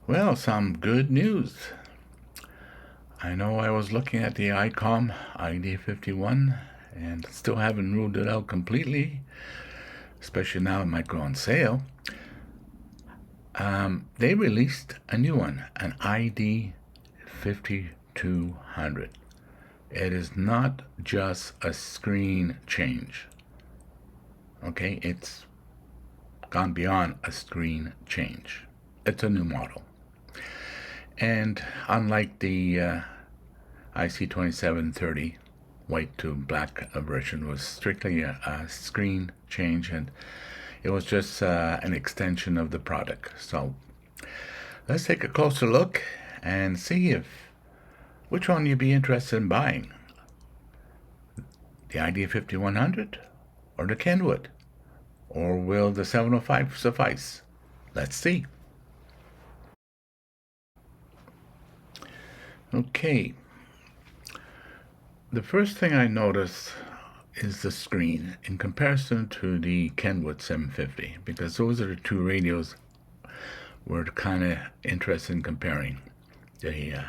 Well, some good news. I know I was looking at the Icom ID-51 and still haven't ruled it out completely, especially now it might go on sale. They released a new one, an ID-5200. It is not just a screen change. Okay, it's gone beyond a screen change. It's a new model. And unlike the IC-2730 white to black version, was strictly a screen change, and it was just an extension of the product. So let's take a closer look and see which one you'd be interested in buying. The ID-5100 or the Kenwood? Or will the 705 suffice? Let's see. Okay. The first thing I notice is the screen in comparison to the Kenwood 750, because those are the two radios we're kind of interested in comparing. The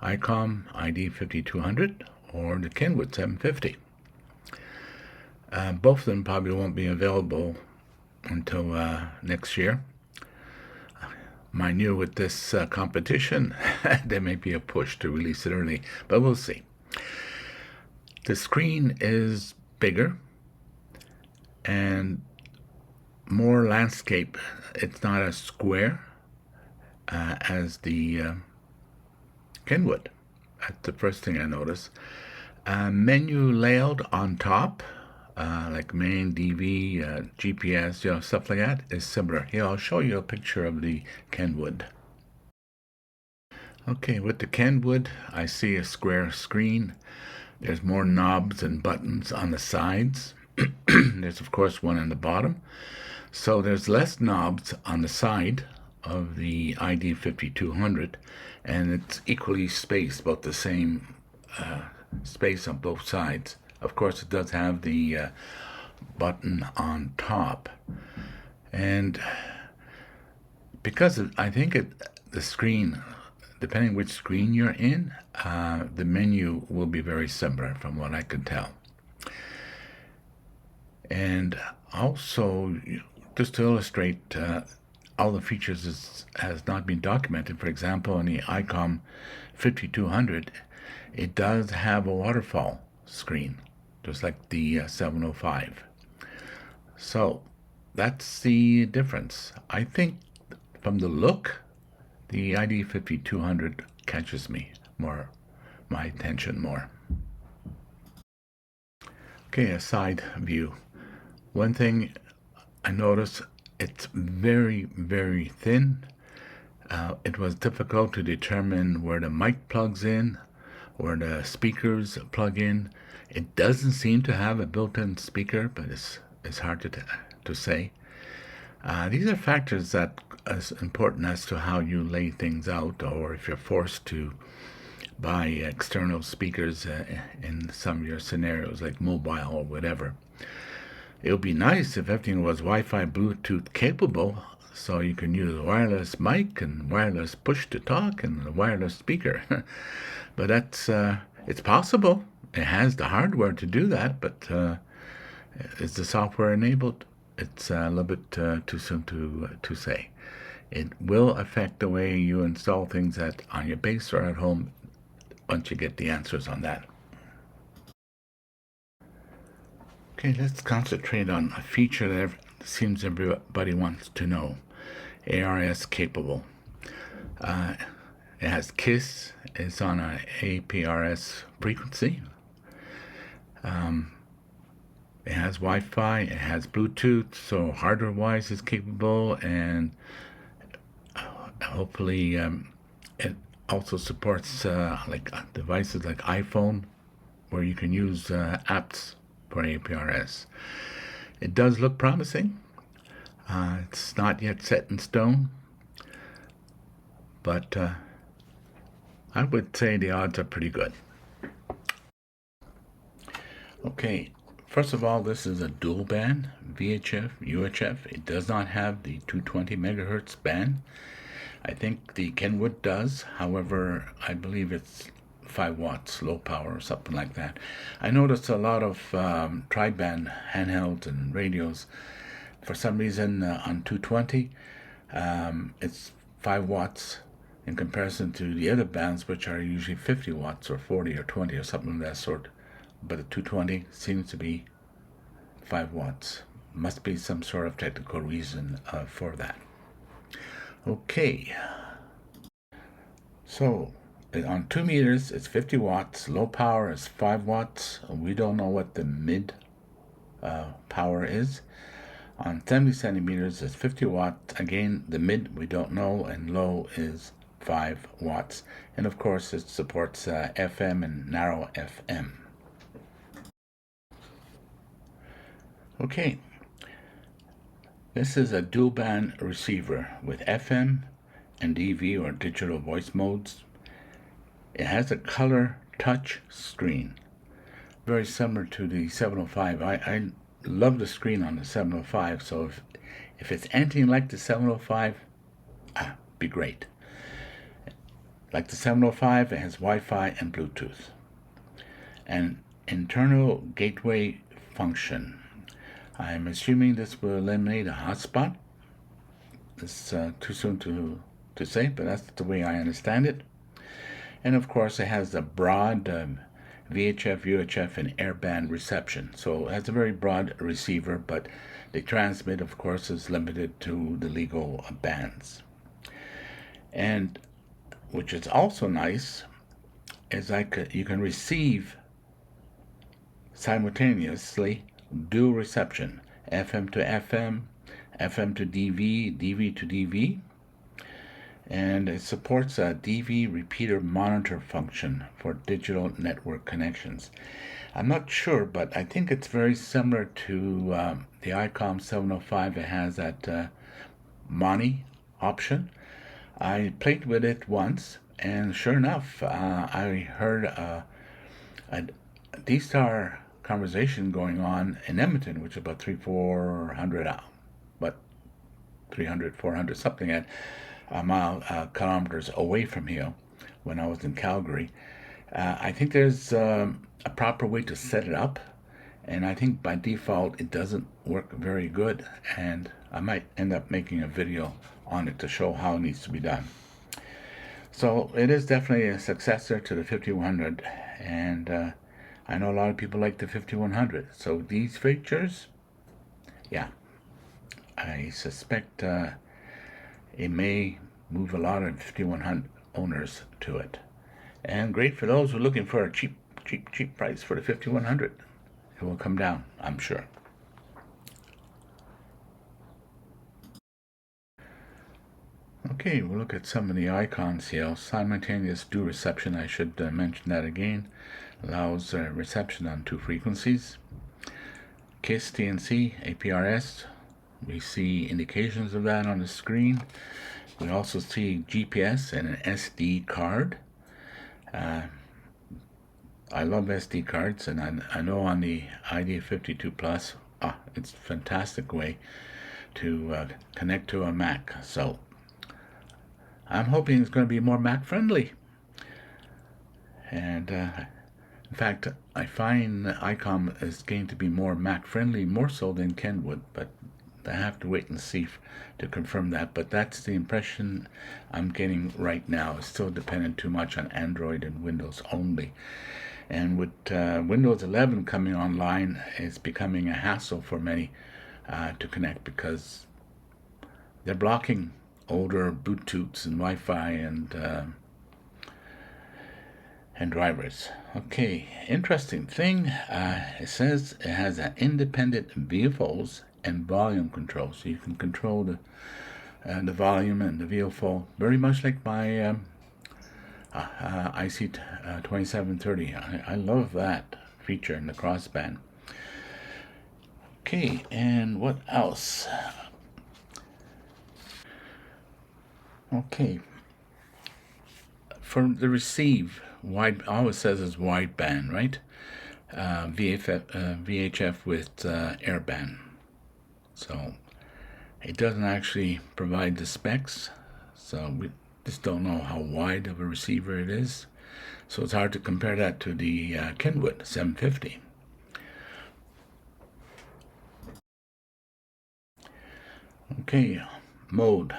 Icom ID-5200 or the Kenwood 750. Both of them probably won't be available until next year. Mind you, with this competition, there may be a push to release it early, but we'll see. The screen is bigger and more landscape. It's not as square as the Kenwood. That's the first thing I noticed. Menu layout on top, like main, DV, GPS, stuff like that, is similar. Here, I'll show you a picture of the Kenwood. Okay, with the Kenwood, I see a square screen. There's more knobs and buttons on the sides. There's, of course, one on the bottom. So there's less knobs on the side of the ID-5200, and it's equally spaced, about the same space on both sides. Of course, it does have the button on top. And because I think the screen, depending which screen you're in, the menu will be very similar from what I could tell. And also, just to illustrate, all the features has not been documented. For example, on the Icom 5200, it does have a waterfall screen, just like the 705. So that's the difference. I think from the look, the ID-5200 catches my attention more. Okay, a side view. One thing I noticed, it's very, very thin. It was difficult to determine where the mic plugs in, where the speakers plug in. It doesn't seem to have a built-in speaker, but it's hard to say. These are factors that are as important as to how you lay things out, or if you're forced to buy external speakers in some of your scenarios, like mobile or whatever. It would be nice if everything was Wi-Fi, Bluetooth capable, so you can use a wireless mic and wireless push-to-talk and a wireless speaker. But that's it's possible. It has the hardware to do that, but is the software enabled? It's a little bit too soon to say. It will affect the way you install things on your base or at home once you get the answers on that. Okay, let's concentrate on a feature that seems everybody wants to know. APRS capable. It has KISS. It's on an APRS frequency. It has Wi-Fi. It has Bluetooth. So hardware-wise, it's capable, and hopefully it also supports like devices like iPhone, where you can use apps for APRS. It does look promising. It's not yet set in stone, but I would say the odds are pretty good. Okay, first of all, this is a dual band, VHF, UHF. It does not have the 220 megahertz band. I think the Kenwood does. However, I believe it's 5 watts, low power, or something like that. I noticed a lot of tri-band handhelds and radios. For some reason, on 220, it's 5 watts in comparison to the other bands, which are usually 50 watts or 40 or 20 or something of that sort. But the 220 seems to be 5 watts. Must be some sort of technical reason for that. Okay. So on 2 meters, it's 50 watts. Low power is 5 watts. We don't know what the mid power is. On 70 centimeters, it's 50 watts. Again, the mid we don't know, and low is 5 watts. And of course, it supports FM and narrow FM. Okay. This is a dual band receiver with FM and DV, or digital voice modes. It has a color touch screen, very similar to the 705. I love the screen on the 705, so if it's anything like the 705, be great. Like the 705, it has Wi-Fi and Bluetooth. An internal gateway function. I'm assuming this will eliminate a hotspot. It's too soon to say, but that's the way I understand it. And of course, it has a broad VHF, UHF, and airband reception. So it has a very broad receiver, but the transmit, of course, is limited to the legal bands. And which is also nice, is you can receive simultaneously dual reception, FM to FM, FM to DV, DV to DV, and it supports a DV repeater monitor function for digital network connections. I'm not sure, but I think it's very similar to the Icom 705. It has that Moni option. I played with it once, and sure enough, I heard a D-Star conversation going on in Edmonton, which is about 300, 400, something at kilometers away from here when I was in Calgary. I think there's a proper way to set it up, and I think by default it doesn't work very good, and I might end up making a video on it to show how it needs to be done. So it is definitely a successor to the 5100, and I know a lot of people like the 5100. So these features, yeah, I suspect it may move a lot of 5100 owners to it. And great for those who are looking for a cheap price for the 5100. It will come down, I'm sure. Okay, we'll look at some of the icons here. Simultaneous dual reception, I should mention that again. Allows reception on 2 frequencies. KISS, TNC, APRS. We see indications of that on the screen. We also see GPS and an SD card. I love SD cards, and I know on the ID-52 Plus, it's a fantastic way to connect to a Mac. So I'm hoping it's going to be more Mac friendly. And in fact, I find Icom is going to be more Mac friendly, more so than Kenwood, but I have to wait and see to confirm that. But that's the impression I'm getting right now. It's still dependent too much on Android and Windows only. And with Windows 11 coming online, it's becoming a hassle for many to connect, because they're blocking older Bluetooths and Wi-Fi and drivers. Okay, interesting thing. It says it has an independent VFOs and volume control, so you can control the volume and the VFO very much like my IC-2730. I love that feature in the crossband. Okay, and what else? Okay, for the receive, always says is wideband, right? VHF with airband. So it doesn't actually provide the specs, so we just don't know how wide of a receiver it is. So it's hard to compare that to the Kenwood 750. Okay, mode.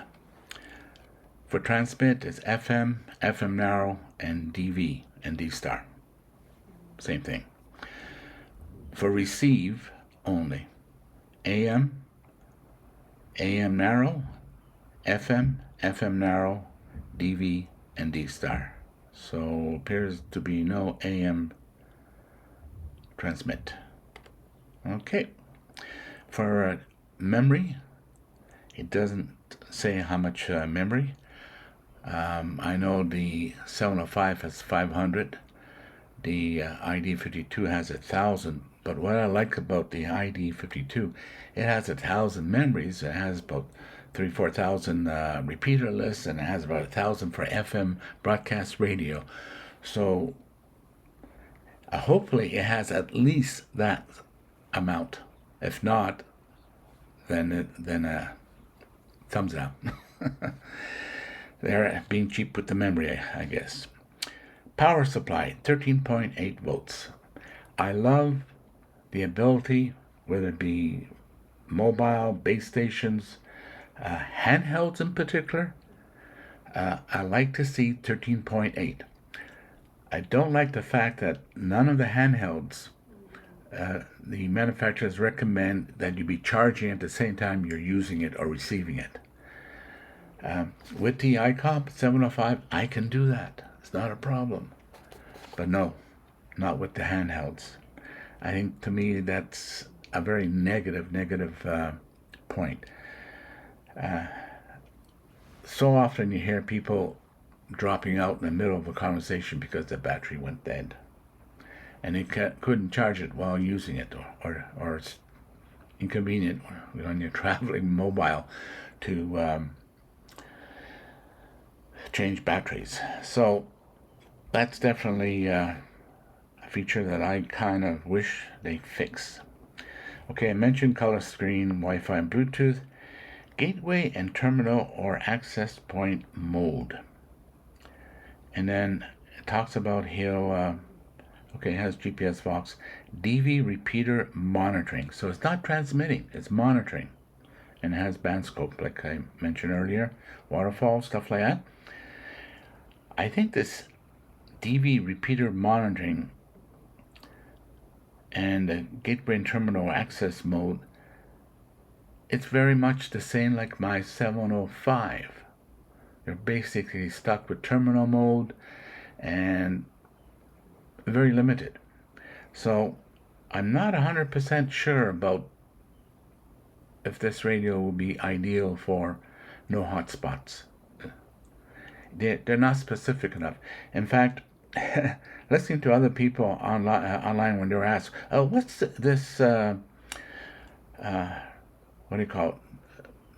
For transmit, it's FM, FM narrow, and DV and D star. Same thing. For receive only, AM, AM narrow, FM, FM narrow, DV, and D star. So appears to be no AM transmit. Okay. For memory, it doesn't say how much memory. I know the 705 has 500. The ID-52 has 1,000. But what I like about the ID-52, it has 1,000 memories. It has about 3,000-4,000 repeater lists, and it has about 1,000 for FM broadcast radio. So hopefully it has at least that amount. If not, then thumbs down. They're being cheap with the memory, I guess. Power supply, 13.8 volts. I love the ability, whether it be mobile, base stations, handhelds in particular, I like to see 13.8. I don't like the fact that none of the handhelds, the manufacturers recommend that you be charging at the same time you're using it or receiving it. With the Icom 705, I can do that. It's not a problem. But no, not with the handhelds. I think, to me, that's a very negative point. So often you hear people dropping out in the middle of a conversation because the battery went dead, and they couldn't charge it while using it, or it's inconvenient when you're traveling mobile to change batteries. So that's definitely a feature that I kind of wish they fix. Okay, I mentioned color screen, Wi-Fi and Bluetooth, gateway and terminal or access point mode. And then it talks about here, it has GPS Vox, DV repeater monitoring. So it's not transmitting, it's monitoring. And it has band scope, like I mentioned earlier, waterfall, stuff like that. I think this DV repeater monitoring and the gateway and terminal access mode, it's very much the same like my 705. You're basically stuck with terminal mode and very limited. So I'm not 100% sure about if this radio will be ideal for no hotspots. They're not specific enough. In fact, listening to other people online when they were asked, what's this, what do you call it,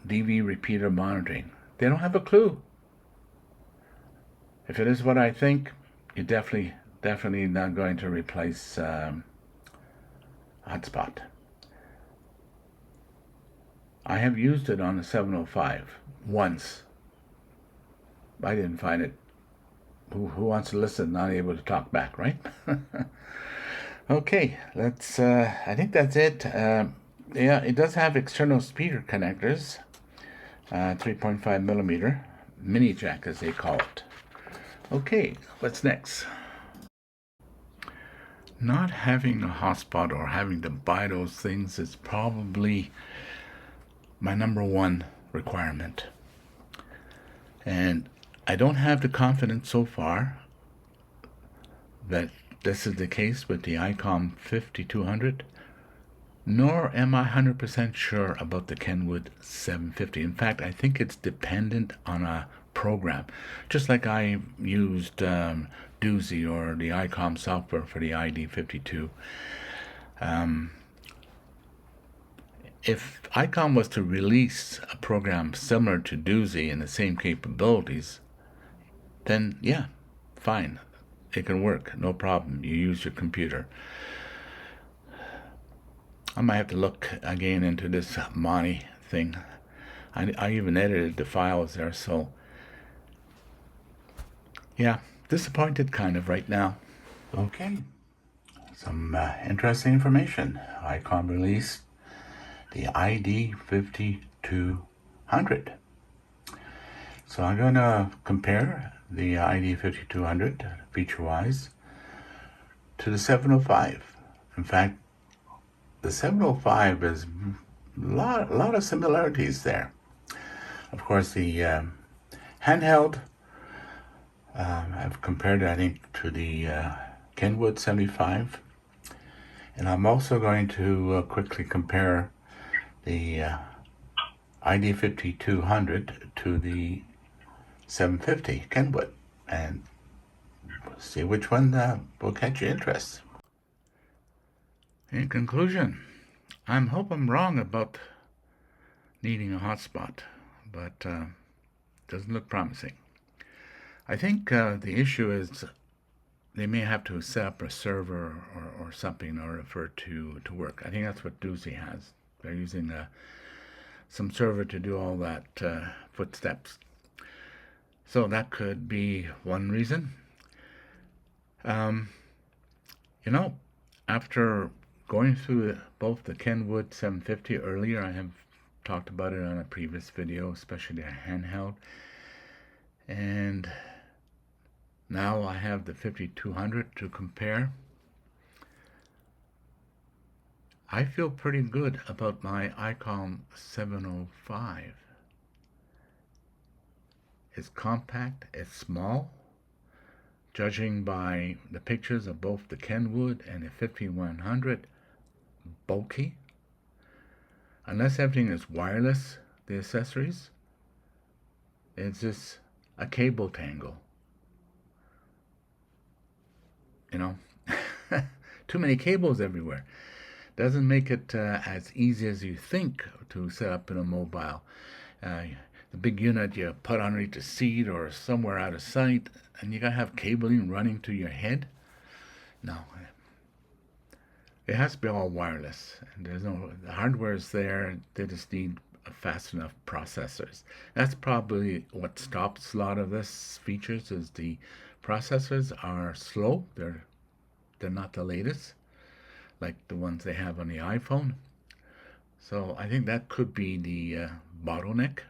DV repeater monitoring? They don't have a clue. If it is what I think, you're definitely not going to replace Hotspot. I have used it on the 705 once. I didn't find it. Who wants to listen, not able to talk back, right? Okay, let's, I think that's it. Yeah, it does have external speaker connectors, 3.5 millimeter, mini jack as they call it. Okay, what's next? Not having a hotspot or having to buy those things is probably my number one requirement. And I don't have the confidence so far that this is the case with the Icom 5200, nor am I 100% sure about the Kenwood 750. In fact, I think it's dependent on a program, just like I used Doozy or the Icom software for the ID-52. If Icom was to release a program similar to Doozy and the same capabilities, then yeah, fine. It can work, no problem. You use your computer. I might have to look again into this Monty thing. I even edited the files there, so Yeah, disappointed kind of right now. Okay, some interesting information. Icom released the ID-5200. So I'm going to compare the ID-5200 feature-wise to the 705. In fact, the 705 is a lot of similarities there. Of course, the handheld, I've compared it, I think, to the Kenwood 75. And I'm also going to quickly compare the ID-5200 to the 750 Kenwood and see which one will catch your interest. In conclusion, I hope I'm wrong about needing a hotspot, but doesn't look promising. I think the issue is they may have to set up a server or something in order for it to work. I think that's what Doozy has. They're using some server to do all that footsteps. So that could be one reason. After going through both the Kenwood 750 earlier, I have talked about it on a previous video, especially the handheld. And now I have the 5200 to compare. I feel pretty good about my Icom 705. It's compact, it's small. Judging by the pictures of both the Kenwood and the 5100, bulky. Unless everything is wireless, the accessories, it's just a cable tangle. Too many cables everywhere. Doesn't make it as easy as you think to set up in a mobile. The big unit you put underneath the seat or somewhere out of sight, and you gotta have cabling running to your head. No, it has to be all wireless. And the hardware is there. They just need fast enough processors. That's probably what stops a lot of this features. Is the processors are slow. They're not the latest, like the ones they have on the iPhone. So I think that could be the bottleneck.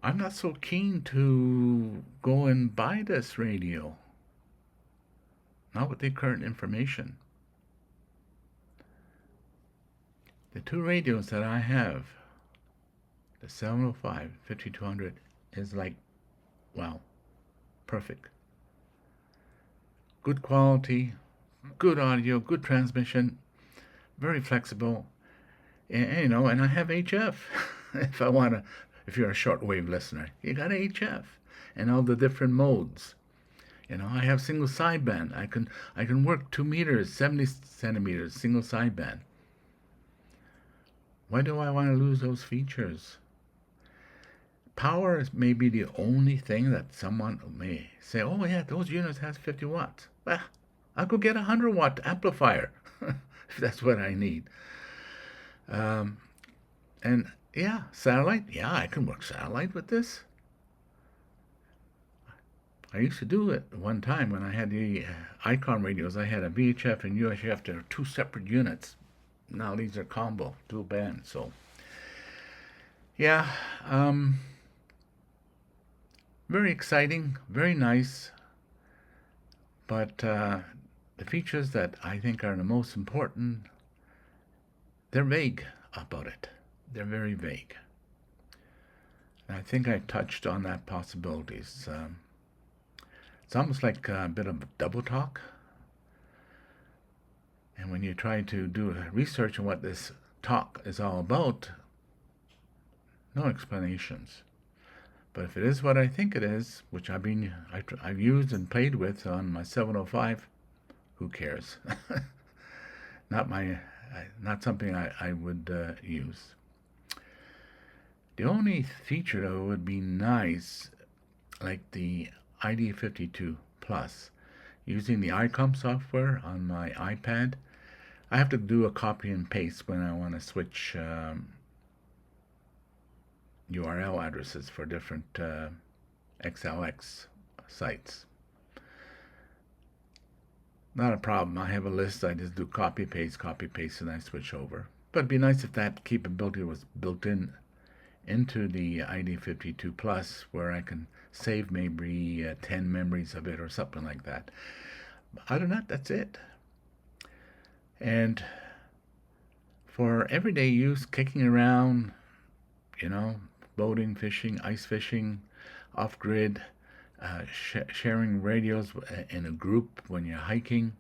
I'm not so keen to go and buy this radio. Not with the current information. The two radios that I have, the 705, 5200, is like, wow, perfect. Good quality, good audio, good transmission, very flexible, and I have HF. If you're a shortwave listener, you got HF and all the different modes. I have single sideband. I can work 2 meters, 70 centimeters, single sideband. Why do I want to lose those features? Power may be the only thing that someone may say, oh yeah, those units has 50 watts. Well, I'll go get a 100-watt amplifier if that's what I need. And yeah, satellite. Yeah, I can work satellite with this. I used to do it one time when I had the Icom radios. I had a VHF and UHF. They're two separate units. Now these are combo, dual band. So yeah, very exciting, very nice. But the features that I think are the most important, they're vague about it. They're very vague. And I think I touched on that possibilities. It's almost like a bit of double talk. And when you try to do research on what this talk is all about, no explanations. But if it is what I think it is, which I've used and played with on my 705, who cares? Not something I would use. The only feature that would be nice, like the ID-52 Plus, using the Icom software on my iPad, I have to do a copy and paste when I want to switch URL addresses for different XLX sites. Not a problem. I have a list. I just do copy paste, and I switch over. But it'd be nice if that capability was built into the ID52 Plus, where I can save maybe 10 memories of it or something like that. Other than that, that's it. And for everyday use, kicking around, boating, fishing, ice fishing, off-grid, sharing radios in a group when you're hiking.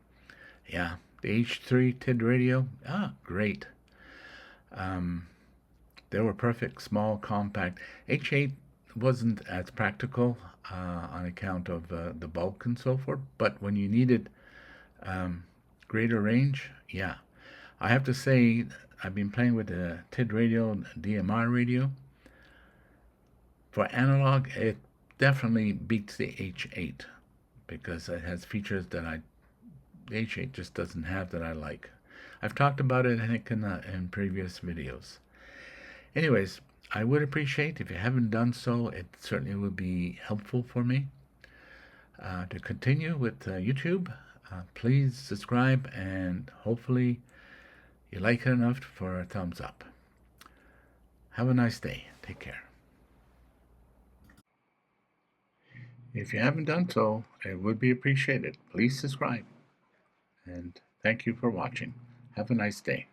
Yeah, the H3 TID radio, great. They were perfect, small, compact. H8 wasn't as practical on account of the bulk and so forth, but when you needed greater range, yeah. I have to say, I've been playing with the TID radio, DMR radio. For analog, it definitely beats the H8 because it has features that the H8 just doesn't have that I like. I've talked about it, I think, in previous videos. Anyways, I would appreciate if you haven't done so. It certainly would be helpful for me to continue with YouTube. Please subscribe, and hopefully you like it enough for a thumbs up. Have a nice day. Take care. If you haven't done so, it would be appreciated. Please subscribe. And thank you for watching. Have a nice day.